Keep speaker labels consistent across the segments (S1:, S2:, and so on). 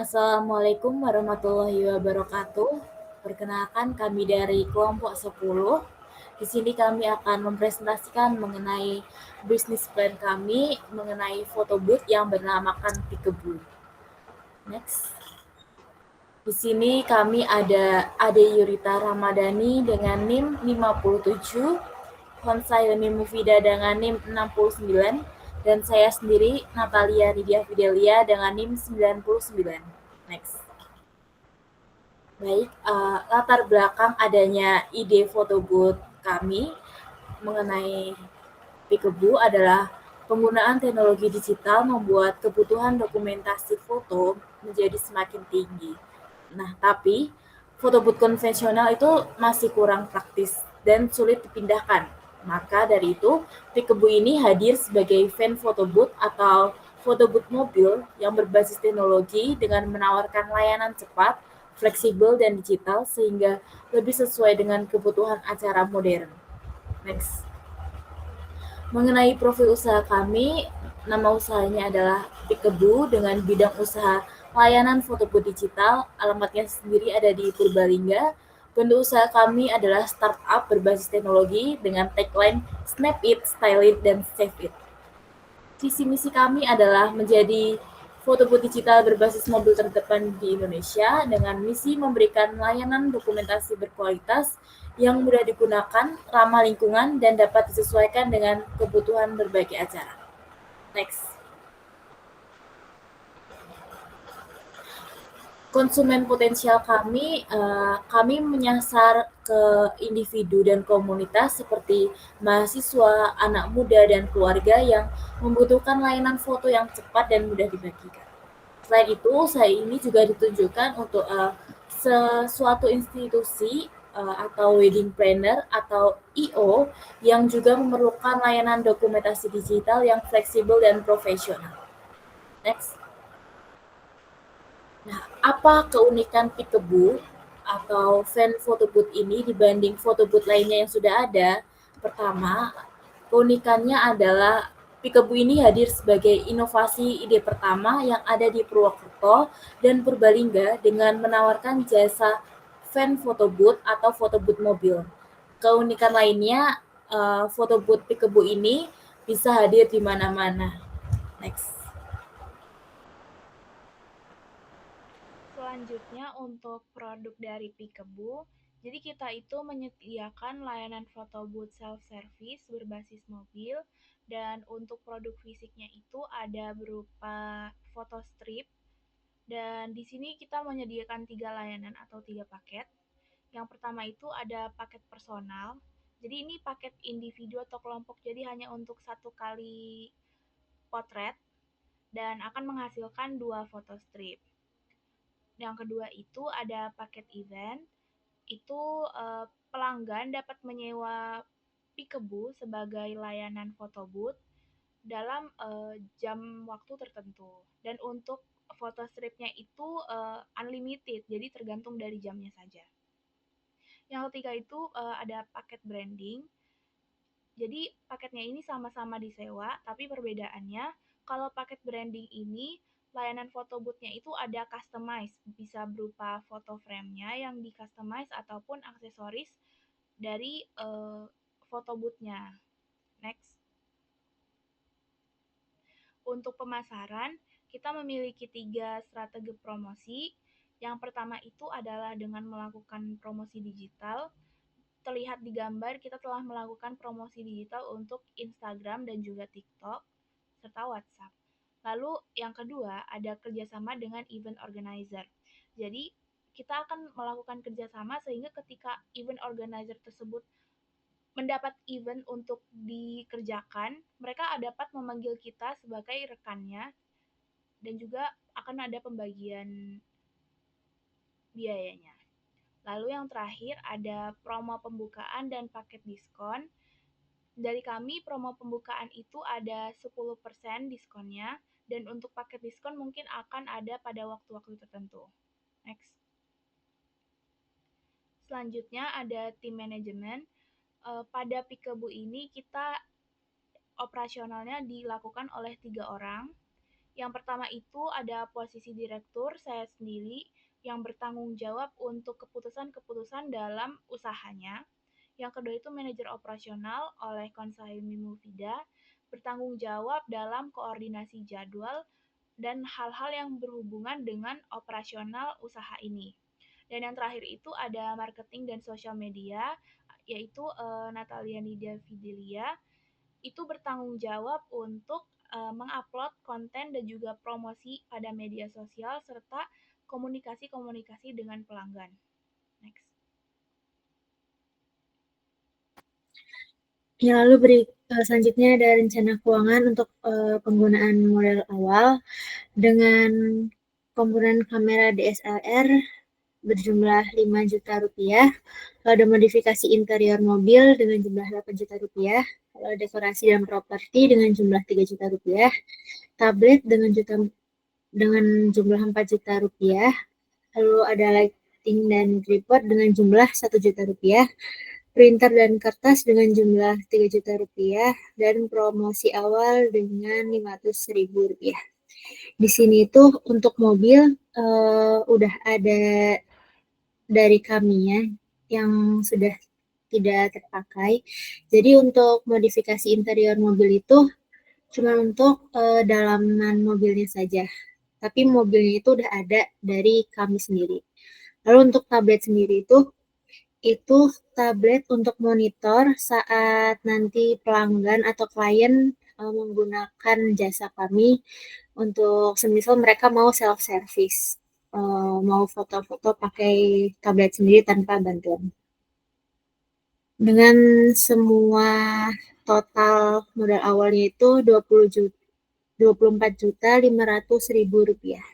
S1: Assalamualaikum warahmatullahi wabarakatuh. Perkenalkan kami dari kelompok 10. Di sini kami akan mempresentasikan mengenai bisnis plan kami mengenai foto booth yang bernamakan Peekaboo. Next. Di sini kami ada Ade Yurita Ramadhani dengan NIM 57, Honsailmi Mufida dengan NIM 69, dan saya sendiri Natalia Nidia Fidelia dengan NIM 99. Next. Baik, latar belakang adanya ide foto booth kami mengenai Peekaboo adalah penggunaan teknologi digital membuat kebutuhan dokumentasi foto menjadi semakin tinggi. Nah, tapi foto booth konvensional itu masih kurang praktis dan sulit dipindahkan. Maka dari itu, Peekaboo ini hadir sebagai van foto booth atau foto booth mobil yang berbasis teknologi dengan menawarkan layanan cepat, fleksibel, dan digital sehingga lebih sesuai dengan kebutuhan acara modern. Next. Mengenai profil usaha kami, nama usahanya adalah Peekaboo dengan bidang usaha layanan foto booth digital. Alamatnya sendiri ada di Purbalingga. Bentuk usaha kami adalah startup berbasis teknologi dengan tagline Snap It, Style It, dan Save It. Visi misi kami adalah menjadi foto booth digital berbasis mobil terdepan di Indonesia dengan misi memberikan layanan dokumentasi berkualitas yang mudah digunakan, ramah lingkungan, dan dapat disesuaikan dengan kebutuhan berbagai acara. Next. Konsumen potensial kami menyasar ke individu dan komunitas seperti mahasiswa, anak muda, dan keluarga yang membutuhkan layanan foto yang cepat dan mudah dibagikan. Selain itu, saya ini juga ditunjukkan untuk sesuatu institusi atau wedding planner atau I.O. yang juga memerlukan layanan dokumentasi digital yang fleksibel dan profesional. Next. Nah, apa keunikan Peekaboo atau fan photo booth ini dibanding foto booth lainnya yang sudah ada? Pertama, keunikannya adalah Peekaboo ini hadir sebagai inovasi ide pertama yang ada di Purwokerto dan Purbalingga dengan menawarkan jasa fan photo booth atau foto booth mobil. Keunikan lainnya, foto booth Peekaboo ini bisa hadir di mana-mana. Next.
S2: Selanjutnya untuk produk dari Peekaboo, jadi kita itu menyediakan layanan foto booth self-service berbasis mobil dan untuk produk fisiknya itu ada berupa foto strip dan di sini kita menyediakan 3 layanan atau 3 paket. Yang pertama itu ada paket personal. Jadi ini paket individu atau kelompok jadi hanya untuk 1 kali potret dan akan menghasilkan 2 foto strip. Yang kedua itu ada paket event, itu pelanggan dapat menyewa Peekaboo sebagai layanan foto booth dalam jam waktu tertentu. Dan untuk foto stripnya itu unlimited, jadi tergantung dari jamnya saja. Yang ketiga itu ada paket branding. Jadi paketnya ini sama-sama disewa, tapi perbedaannya kalau paket branding ini layanan foto booth-nya itu ada customize, bisa berupa foto frame-nya yang di customize ataupun aksesoris dari foto booth-nya. Next. Untuk pemasaran, kita memiliki 3 strategi promosi. Yang pertama itu adalah dengan melakukan promosi digital. Terlihat di gambar, kita telah melakukan promosi digital untuk Instagram dan juga TikTok, serta WhatsApp. Lalu yang kedua, ada kerjasama dengan event organizer. Jadi, kita akan melakukan kerjasama sehingga ketika event organizer tersebut mendapat event untuk dikerjakan, mereka dapat memanggil kita sebagai rekannya dan juga akan ada pembagian biayanya. Lalu yang terakhir ada promo pembukaan dan paket diskon. Dari kami promo pembukaan itu ada 10% diskonnya dan untuk paket diskon mungkin akan ada pada waktu-waktu tertentu. Next. Selanjutnya ada tim manajemen. Pada Peekaboo ini kita operasionalnya dilakukan oleh 3 orang. Yang pertama itu ada posisi direktur, saya sendiri yang bertanggung jawab untuk keputusan-keputusan dalam usahanya. Yang kedua itu manajer operasional oleh Konsaimi Mufida, bertanggung jawab dalam koordinasi jadwal dan hal-hal yang berhubungan dengan operasional usaha ini. Dan yang terakhir itu ada marketing dan sosial media, yaitu Natalia Nidia Fidelia, itu bertanggung jawab untuk mengupload konten dan juga promosi pada media sosial serta komunikasi-komunikasi dengan pelanggan. Next.
S3: Ya, lalu selanjutnya ada rencana keuangan untuk penggunaan model awal dengan komponen kamera DSLR berjumlah 5 juta rupiah, lalu ada modifikasi interior mobil dengan jumlah 8 juta rupiah, lalu dekorasi dan properti dengan jumlah 3 juta rupiah, tablet dengan jumlah 4 juta rupiah, lalu ada lighting dan tripod dengan jumlah 1 juta rupiah, printer dan kertas dengan jumlah 3 juta rupiah, dan promosi awal dengan 500.000 rupiah. Di sini tuh untuk mobil udah ada dari kami ya yang sudah tidak terpakai. Jadi untuk modifikasi interior mobil itu cuma untuk dalaman mobilnya saja. Tapi mobilnya itu udah ada dari kami sendiri. Lalu untuk tablet sendiri itu tablet untuk monitor saat nanti pelanggan atau klien menggunakan jasa kami untuk semisal mereka mau self service, mau foto-foto pakai tablet sendiri tanpa bantuan. Dengan semua total modal awalnya itu 24.500.000 rupiah.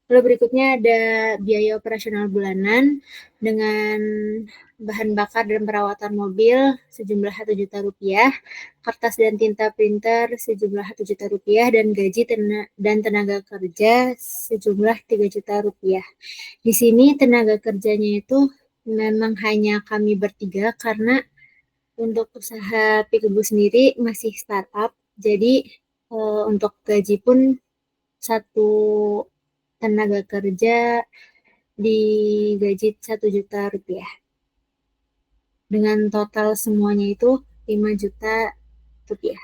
S3: Lalu berikutnya ada biaya operasional bulanan dengan bahan bakar dan perawatan mobil sejumlah 1 juta rupiah, kertas dan tinta printer sejumlah 1 juta rupiah, dan gaji dan tenaga kerja sejumlah 3 juta rupiah. Di sini tenaga kerjanya itu memang hanya kami bertiga karena untuk usaha Peekaboo sendiri masih startup, jadi untuk gaji pun satu tenaga kerja digaji 1 juta rupiah. Dengan total semuanya itu 5 juta rupiah.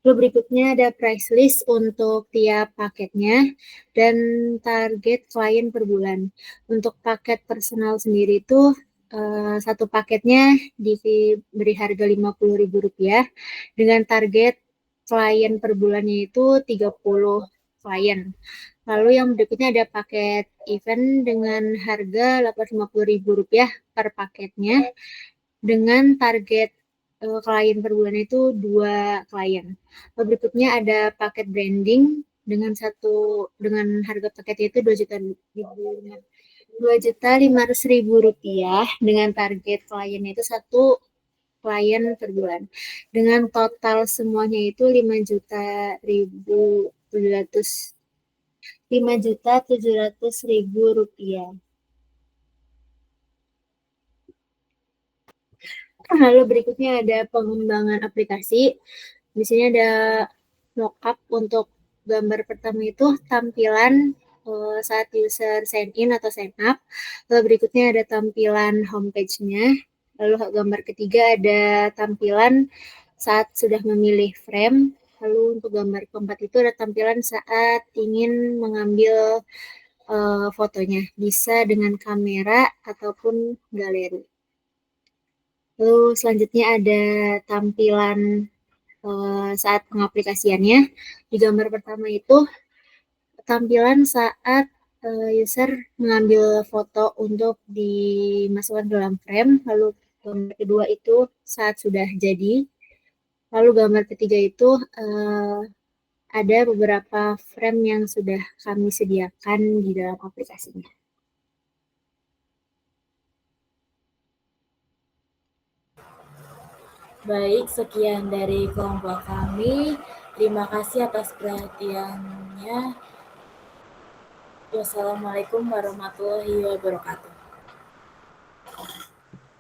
S3: Lalu berikutnya ada price list untuk tiap paketnya dan target klien per bulan. Untuk paket personal sendiri itu satu paketnya diberi harga Rp50.000 dengan target klien per bulannya itu 30 klien. Lalu yang berikutnya ada paket event dengan harga Rp850.000 per paketnya dengan target klien per bulan itu 2 klien. Lalu berikutnya ada paket branding dengan harga paketnya itu Rp2.500.000 dengan target kliennya itu 1 klien per bulan. Dengan total semuanya itu 5.700.000 rupiah. Lalu berikutnya ada pengembangan aplikasi. Di sini ada mockup untuk gambar pertama itu tampilan saat user sign in atau sign up. Lalu berikutnya ada tampilan homepage-nya. Lalu gambar ketiga ada tampilan saat sudah memilih frame. Lalu untuk gambar keempat itu ada tampilan saat ingin mengambil fotonya. Bisa dengan kamera ataupun galeri. Lalu selanjutnya ada tampilan saat pengaplikasiannya. Di gambar pertama itu tampilan saat user mengambil foto untuk dimasukkan dalam frame. Lalu gambar kedua itu saat sudah jadi. Lalu gambar ketiga itu ada beberapa frame yang sudah kami sediakan di dalam aplikasinya.
S1: Baik, sekian dari kelompok kami. Terima kasih atas perhatiannya. Wassalamualaikum warahmatullahi wabarakatuh.